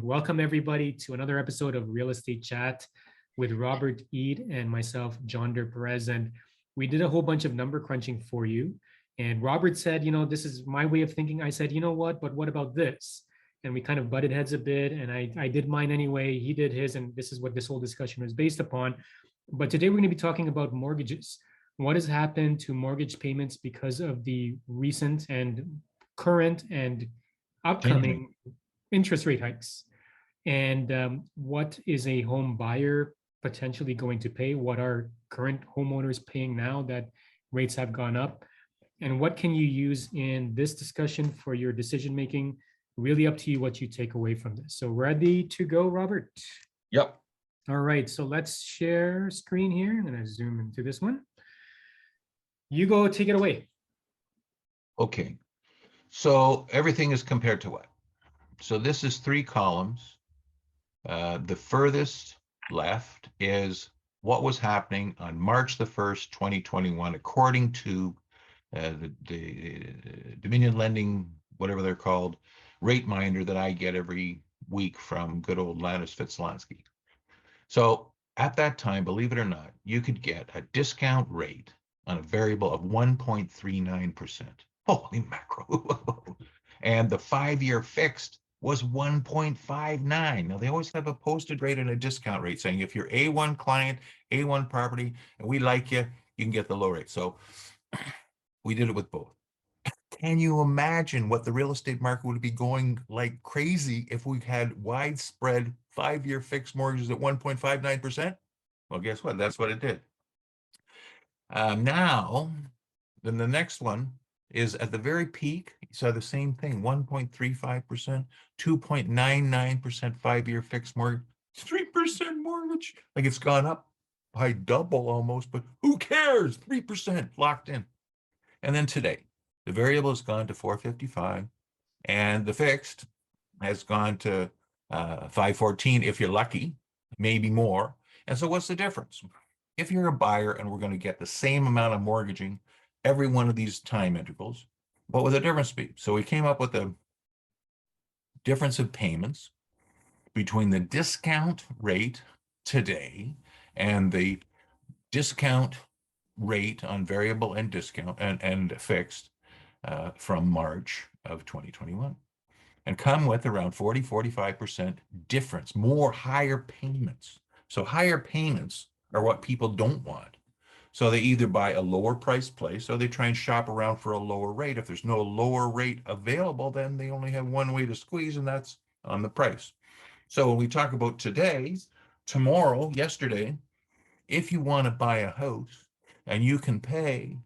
Welcome everybody to another episode of Real Estate Chat with Robert Eid and myself, John Perez. And we did a whole bunch of number crunching for you. And Robert said, this is my way of thinking. I said, you know what, but what about this? And we kind of butted heads a bit. And I did mine anyway. He did his. And this is what this whole discussion was based upon. But today we're going to be talking about mortgages. What has happened to mortgage payments because of the recent and current and upcoming interest rate hikes? And what is a home buyer potentially going to pay? What are current homeowners paying now that rates have gone up? And what can you use in this discussion for your decision making? Really up to you what you take away from this. So ready to go, Robert? Yep. All right, so let's share screen here. I'm going to zoom into this one. You go, take it away. Okay, so everything is compared to what? So this is 3 columns. The furthest left is what was happening on March the 1st, 2021, according to the Dominion Lending, whatever they're called, rate minder that I get every week from good old Lannis Fitzlansky. So at that time, believe it or not, you could get a discount rate on a variable of 1.39%. Holy mackerel. And the 5-year fixed was 1.59. Now, they always have a posted rate and a discount rate saying if you're A1 client, A1 property, and we like you, you can get the low rate. So we did it with both. Can you imagine what the real estate market would be going like crazy if we had widespread 5-year fixed mortgages at 1.59%? Well, guess what? That's what it did. Now, then the next one is at the very peak. You saw the same thing, 1.35%, 2.99% 5-year fixed mortgage, 3% mortgage. Like it's gone up by double almost, but who cares? 3% locked in. And then today, the variable has gone to 455 and the fixed has gone to 514 if you're lucky, maybe more. And so what's the difference? If you're a buyer and we're going to get the same amount of mortgaging every one of these time intervals, what would the difference be? So we came up with a difference of payments between the discount rate today and the discount rate on variable and discount and fixed from March of 2021, and come with around 40-45% difference, more higher payments. So higher payments are what people don't want. So they either buy a lower priced place or they try and shop around for a lower rate. If there's no lower rate available, then they only have one way to squeeze, and that's on the price. So when we talk about today, tomorrow, yesterday, if you want to buy a house and you can pay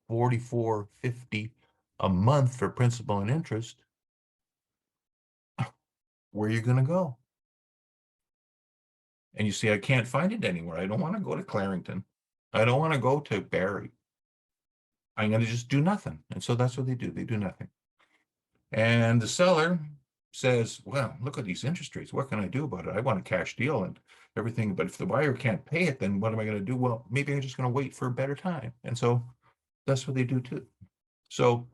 $44.50 a month for principal and interest, where are you going to go? And you see, I can't find it anywhere. I don't want to go to Clarington. I don't want to go to Barrie. I'm going to just do nothing. And so that's what they do. They do nothing. And the seller says, well, look at these interest rates. What can I do about it? I want a cash deal and everything. But if the buyer can't pay it, then what am I going to do? Well, maybe I'm just going to wait for a better time. And so that's what they do too. So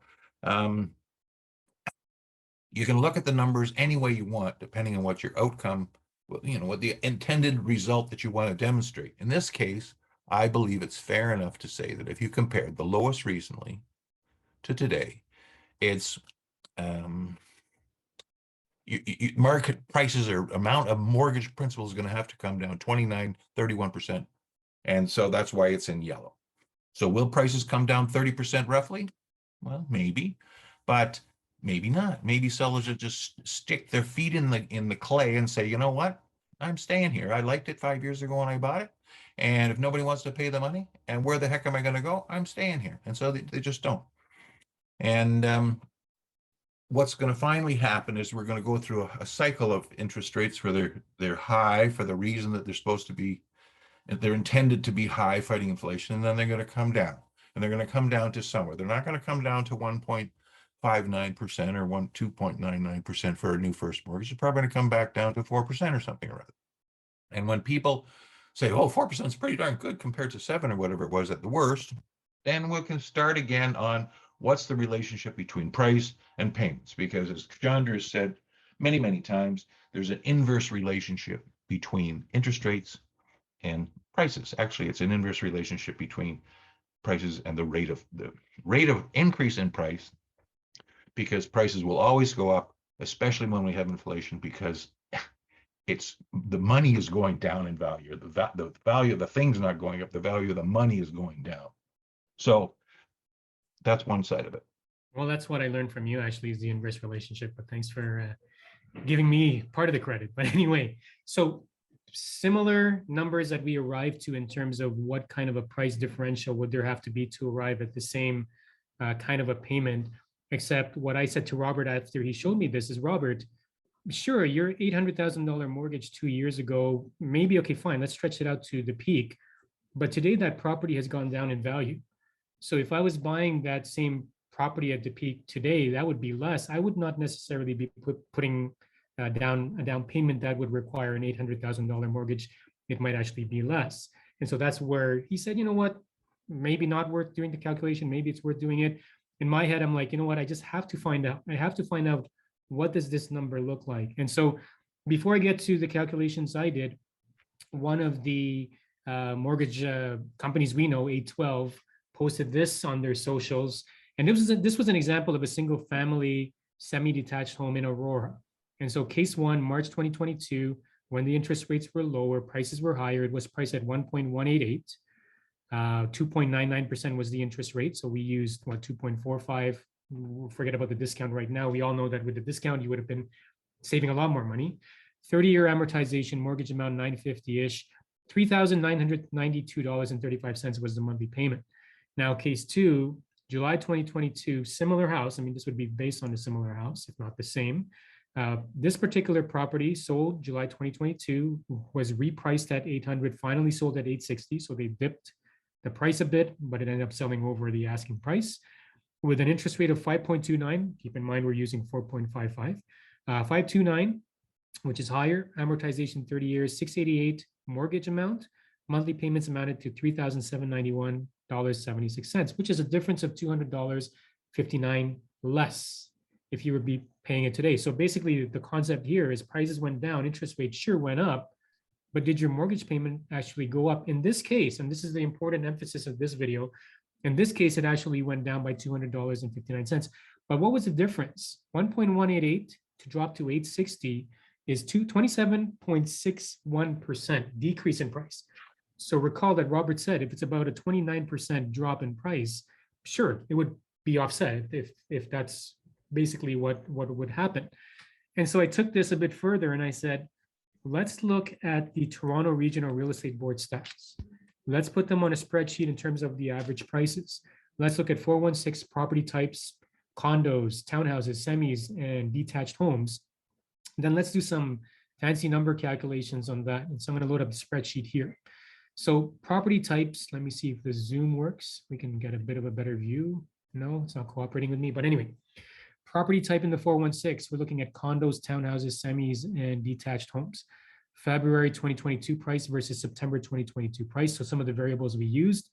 you can look at the numbers any way you want, depending on what your outcome, what the intended result that you want to demonstrate. In this case, I believe it's fair enough to say that if you compared the lowest recently to today, it's market prices or amount of mortgage principal is going to have to come down 29-31%. And so that's why it's in yellow. So will prices come down 30% roughly? Well, maybe, but maybe not. Maybe sellers will just stick their feet in the clay and say, you know what? I'm staying here. I liked it 5 years ago when I bought it. And if nobody wants to pay the money, and where the heck am I going to go? I'm staying here. And so they just don't. And what's going to finally happen is we're going to go through a cycle of interest rates where they're high for the reason that they're supposed to be, they're intended to be high fighting inflation, and then they're going to come down. And they're going to come down to somewhere. They're not going to come down to 1.59% or 2.99% for a new first mortgage. It's probably going to come back down to 4% or something or other. And when people say, oh, 4% is pretty darn good compared to 7 or whatever it was at the worst, then we can start again on what's the relationship between price and payments. Because as John said, many, many times, there's an inverse relationship between interest rates and prices. Actually, it's an inverse relationship between prices and the rate of increase in price, because prices will always go up, especially when we have inflation, because it's the money is going down in value. The value of the thing's not going up. The value of the money is going down. So that's one side of it. Well, that's what I learned from you actually, is the inverse relationship, but thanks for giving me part of the credit. But anyway, so similar numbers that we arrived to in terms of what kind of a price differential would there have to be to arrive at the same kind of a payment, except what I said to Robert after he showed me this is, Robert, sure, your $800,000 mortgage 2 years ago, maybe, okay, fine, let's stretch it out to the peak. But today that property has gone down in value. So if I was buying that same property at the peak today, that would be less. I would not necessarily be putting down a down payment that would require an $800,000 mortgage. It might actually be less. And so that's where he said, you know what, maybe not worth doing the calculation. Maybe it's worth doing it. In my head, I'm like, you know what, I just have to find out. I have to find out, what does this number look like? And so before I get to the calculations I did, one of the mortgage companies we know, 812, posted this on their socials. And this was an example of a single family semi-detached home in Aurora. And so case one, March 2022, when the interest rates were lower, prices were higher, it was priced at 1.188. 2.99% was the interest rate. So we used 2.45. Forget about the discount right now. We all know that with the discount, you would have been saving a lot more money. 30-year amortization, mortgage amount 950-ish, $3,992.35 was the monthly payment. Now, case two, July 2022, similar house. I mean, this would be based on a similar house, if not the same. This particular property sold July 2022, was repriced at 800, finally sold at 860. So they dipped the price a bit, but it ended up selling over the asking price with an interest rate of 5.29. Keep in mind, we're using 4.55. 529, which is higher. Amortization 30 years, 688 mortgage amount. Monthly payments amounted to $3,791.76, which is a difference of $200.59 less if you would be paying it today. So basically, the concept here is prices went down, interest rates sure went up, but did your mortgage payment actually go up? In this case, and this is the important emphasis of this video, in this case, it actually went down by $200.59. But what was the difference? 1.188 to drop to 860 is 27.61% decrease in price. So recall that Robert said if it's about a 29% drop in price, sure, it would be offset if that's basically what would happen. And so I took this a bit further and I said, let's look at the Toronto Regional Real Estate Board stats. Let's put them on a spreadsheet in terms of the average prices. Let's look at 416 property types, condos, townhouses, semis, and detached homes. Then let's do some fancy number calculations on that. And so I'm going to load up the spreadsheet here. So property types, let me see if the Zoom works. We can get a bit of a better view. No, it's not cooperating with me. But anyway, property type in the 416, we're looking at condos, townhouses, semis, and detached homes. February 2022 price versus September 2022 price. So some of the variables we used,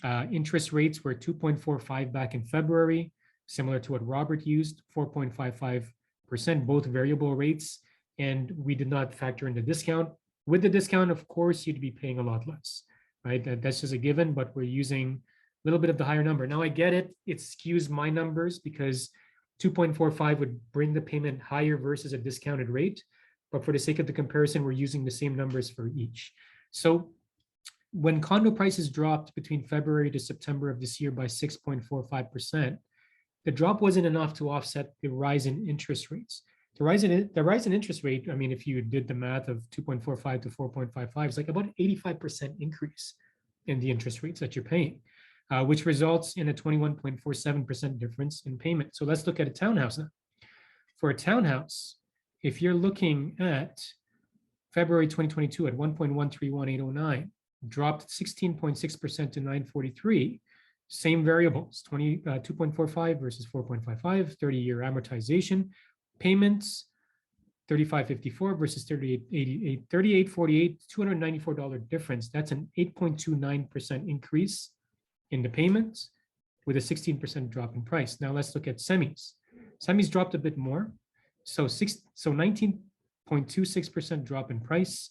interest rates were 2.45 back in February, similar to what Robert used, 4.55%, both variable rates. And we did not factor in the discount. With the discount, of course, you'd be paying a lot less, right? That's just a given, but we're using a little bit of the higher number. Now I get it, it skews my numbers because 2.45 would bring the payment higher versus a discounted rate. But for the sake of the comparison, we're using the same numbers for each. So when condo prices dropped between February to September of this year by 6.45%, the drop wasn't enough to offset the rise in interest rates. The rise in interest rate, I mean, if you did the math of 2.45 to 4.55, it's like about an 85% increase in the interest rates that you're paying, which results in a 21.47% difference in payment. So let's look at a townhouse now. For a townhouse, if you're looking at February 2022 at 1.131809, dropped 16.6% to 943, same variables, 2.45 versus 4.55, 30-year amortization, payments, 3554 versus 3888, 3848, $294 difference. That's an 8.29% increase in the payments with a 16% drop in price. Now let's look at semis. Semis dropped a bit more. So 19.26% drop in price.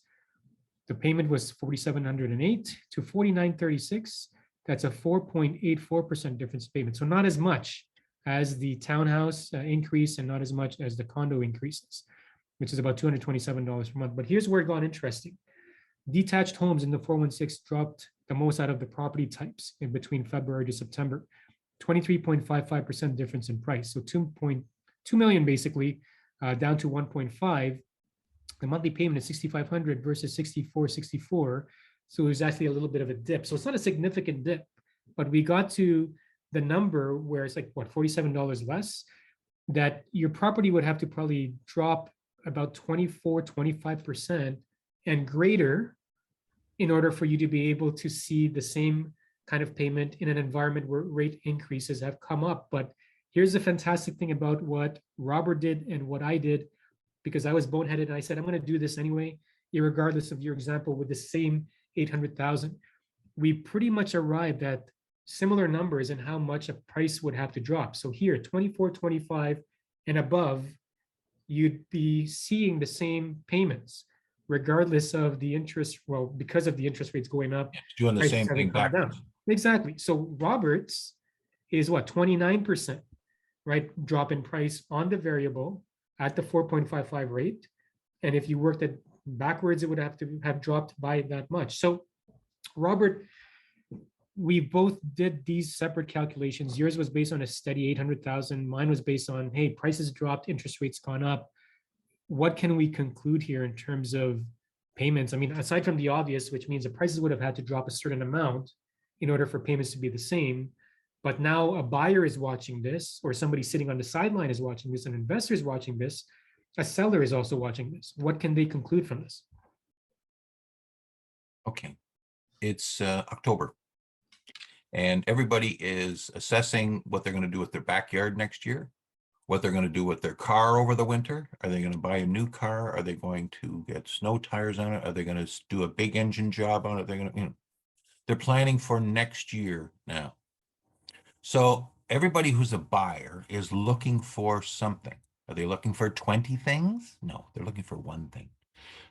The payment was 4,708 to 4,936. That's a 4.84% difference in payment. So not as much as the townhouse increase and not as much as the condo increases, which is about $227 per month. But here's where it got interesting. Detached homes in the 416 dropped the most out of the property types in between February to September. 23.55% difference in price. So 2.2 million basically down to 1.5. The monthly payment is 6,500 versus 6,464. So it was actually a little bit of a dip. So it's not a significant dip, but we got to the number where it's like what, $47 less, that your property would have to probably drop about 24, 25% and greater in order for you to be able to see the same kind of payment in an environment where rate increases have come up. But here's the fantastic thing about what Robert did and what I did, because I was boneheaded and I said, I'm going to do this anyway, regardless of your example with the same 800,000. We pretty much arrived at similar numbers and how much a price would have to drop. So here, 24, 25 and above, you'd be seeing the same payments regardless of the interest, well, because of the interest rates going up, Doing the prices same haven't thing come down. backwards. Exactly. So Roberts is what, 29%, right? Drop in price on the variable at the 4.55 rate. And if you worked it backwards, it would have to have dropped by that much. So Robert, we both did these separate calculations. Yours was based on a steady 800,000. Mine was based on, hey, prices dropped, interest rates gone up. What can we conclude here in terms of payments? I mean, aside from the obvious, which means the prices would have had to drop a certain amount in order for payments to be the same. But now a buyer is watching this, or somebody sitting on the sideline is watching this, an investor is watching this, a seller is also watching this. What can they conclude from this? Okay, it's October. And everybody is assessing what they're going to do with their backyard next year, what they're going to do with their car over the winter. Are they going to buy a new car? Are they going to get snow tires on it? Are they going to do a big engine job on it? They're going to, they're planning for next year now. So everybody who's a buyer is looking for something. Are they looking for 20 things? No, they're looking for one thing.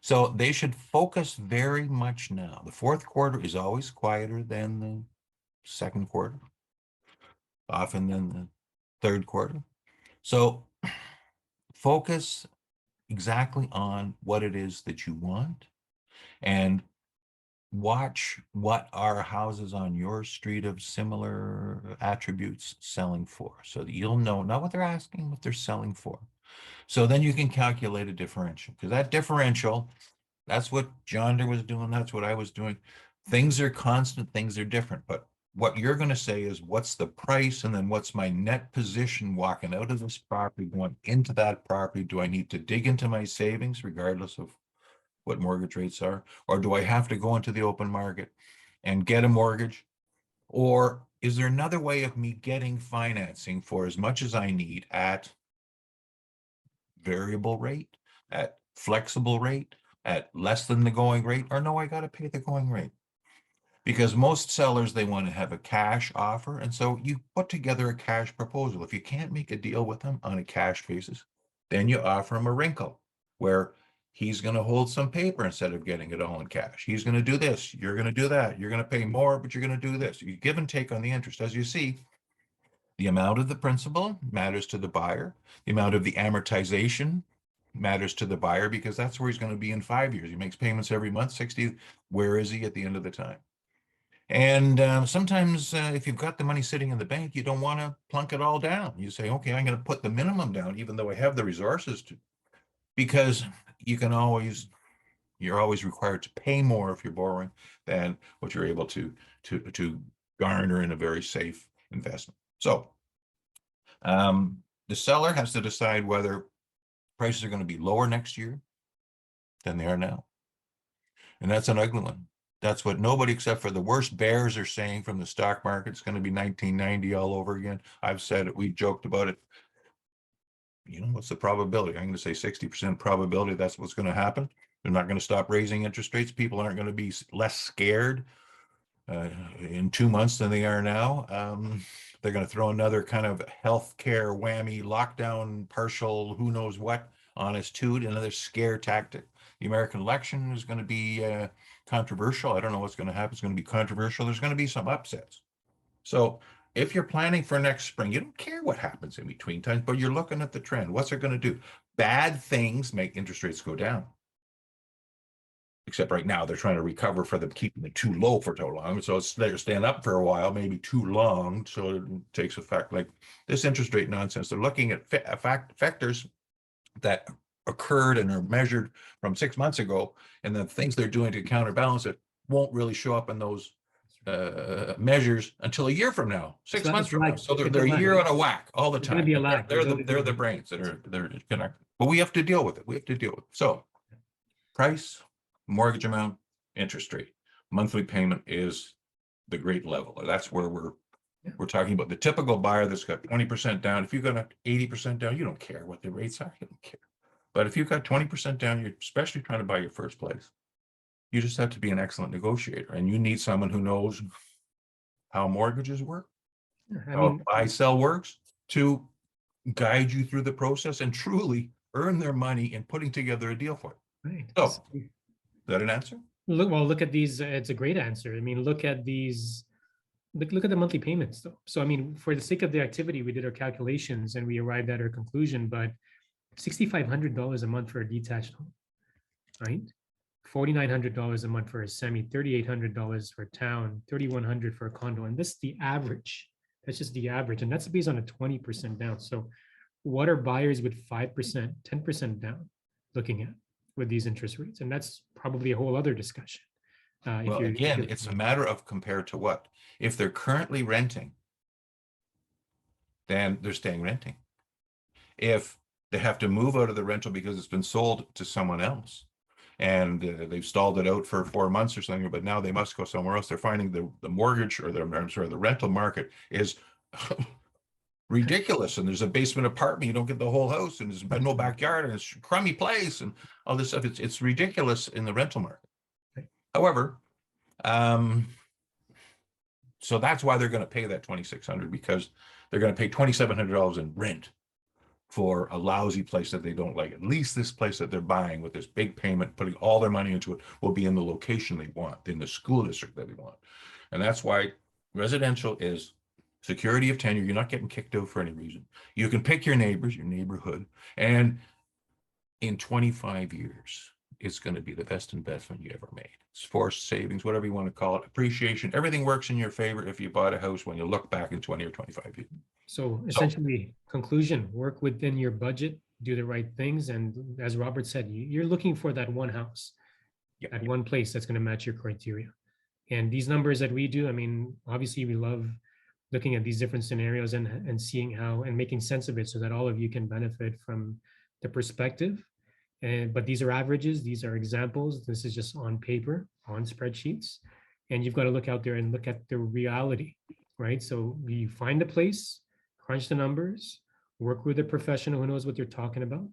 So they should focus very much now. The fourth quarter is always quieter than the second quarter, often than the third quarter. So focus exactly on what it is that you want and watch what are houses on your street of similar attributes selling for, so that you'll know not what they're asking, what they're selling for. So then you can calculate a differential, because that differential, that's what John was doing, that's what I was doing. Things are constant, things are different, but what you're going to say is, what's the price, and then what's my net position walking out of this property, going into that property? Do I need to dig into my savings regardless of what mortgage rates are, or do I have to go into the open market and get a mortgage? Or is there another way of me getting financing for as much as I need at variable rate, at flexible rate, at less than the going rate, or no, I got to pay the going rate? Because most sellers, they want to have a cash offer. And so you put together a cash proposal. If you can't make a deal with them on a cash basis, then you offer them a wrinkle where he's going to hold some paper instead of getting it all in cash. He's going to do this. You're going to do that. You're going to pay more, but you're going to do this. You give and take on the interest. As you see, the amount of the principal matters to the buyer. The amount of the amortization matters to the buyer, because that's where he's going to be in 5 years. He makes payments every month, 60. Where is he at the end of the time? And sometimes if you've got the money sitting in the bank, you don't want to plunk it all down. You say, okay, I'm going to put the minimum down, even though I have the resources to, because you're always required to pay more if you're borrowing than what you're able to garner in a very safe investment. So the seller has to decide whether prices are going to be lower next year than they are now. And that's an ugly one. That's what nobody except for the worst bears are saying from the stock market. It's going to be 1990 all over again. I've said it. We joked about it. What's the probability? I'm going to say 60% probability that's what's going to happen. They're not going to stop raising interest rates. People aren't going to be less scared in 2 months than they are now. They're going to throw another kind of healthcare whammy, lockdown, partial, who knows what, honest to it, another scare tactic. The American election is going to be controversial. I don't know what's going to happen. It's going to be controversial. There's going to be some upsets. So if you're planning for next spring, you don't care what happens in between times, but you're looking at the trend. What's it going to do? Bad things make interest rates go down. Except right now they're trying to recover for them keeping it too low for too long. So they're staying up for a while, maybe too long. So it takes effect. Like this interest rate nonsense. They're looking at factors that occurred and are measured from 6 months ago, and the things they're doing to counterbalance it won't really show up in those measures until a year from now, 6 months from now. So they're a year on a whack all the time. They're the brains that are connected. But we have to deal with it. We have to deal with it. So price, mortgage amount, interest rate, monthly payment is the great level. That's where we're talking about the typical buyer that's got 20% down. If you've got 80% down, you don't care what the rates are. You don't care. But if you've got 20% down, you're especially trying to buy your first place. You just have to be an excellent negotiator, and you need someone who knows how mortgages work, how buy-sell works, to guide you through the process and truly earn their money in putting together a deal for you. Right. So, is that an answer? Look at these. It's a great answer. I mean, look at these. Look at the monthly payments, though. So, I mean, for the sake of the activity, we did our calculations and we arrived at our conclusion. But $6,500 a month for a detached home, right? $4,900 a month for a semi, $3,800 for a town, $3,100 for a condo, and this is the average. That's just the average, and that's based on a 20% down. So, what are buyers with 5%, 10% down looking at with these interest rates? And that's probably a whole other discussion. Well, again, it's a matter of compared to what. If they're currently renting, then they're staying renting. If they have to move out of the rental because it's been sold to someone else and they've stalled it out for 4 months or something, but now they must go somewhere else, they're finding the mortgage or the rental market is ridiculous. And there's a basement apartment, you don't get the whole house, and there's no backyard, and it's a crummy place and all this stuff. It's ridiculous in the rental market. However, so that's why they're going to pay that $2,600, because they're going to pay $2,700 in rent for a lousy place that they don't like. At least this place that they're buying with this big payment, putting all their money into it, will be in the location they want, in the school district that they want. And that's why residential is security of tenure. You're not getting kicked out for any reason. You can pick your neighbors, your neighborhood, and in 25 years, it's going to be the best investment you ever made. It's forced savings, whatever you want to call it, appreciation. Everything works in your favor if you bought a house when you look back in 20 or 25 years. So essentially, conclusion, work within your budget, do the right things. And as Robert said, you're looking for that one house, at one place that's going to match your criteria. And these numbers that we do, I mean, obviously we love looking at these different scenarios and seeing how and making sense of it so that all of you can benefit from the perspective. But these are averages, these are examples. This is just on paper, on spreadsheets. And you've got to look out there and look at the reality, right? So you find a place, crunch the numbers, work with a professional who knows what they're talking about.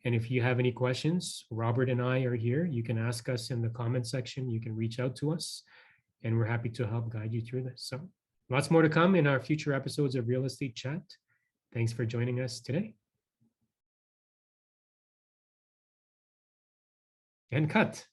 And if you have any questions, Robert and I are here. You can ask us in the comment section. You can reach out to us, and we're happy to help guide you through this. So lots more to come in our future episodes of Real Estate Chat. Thanks for joining us today. And cut.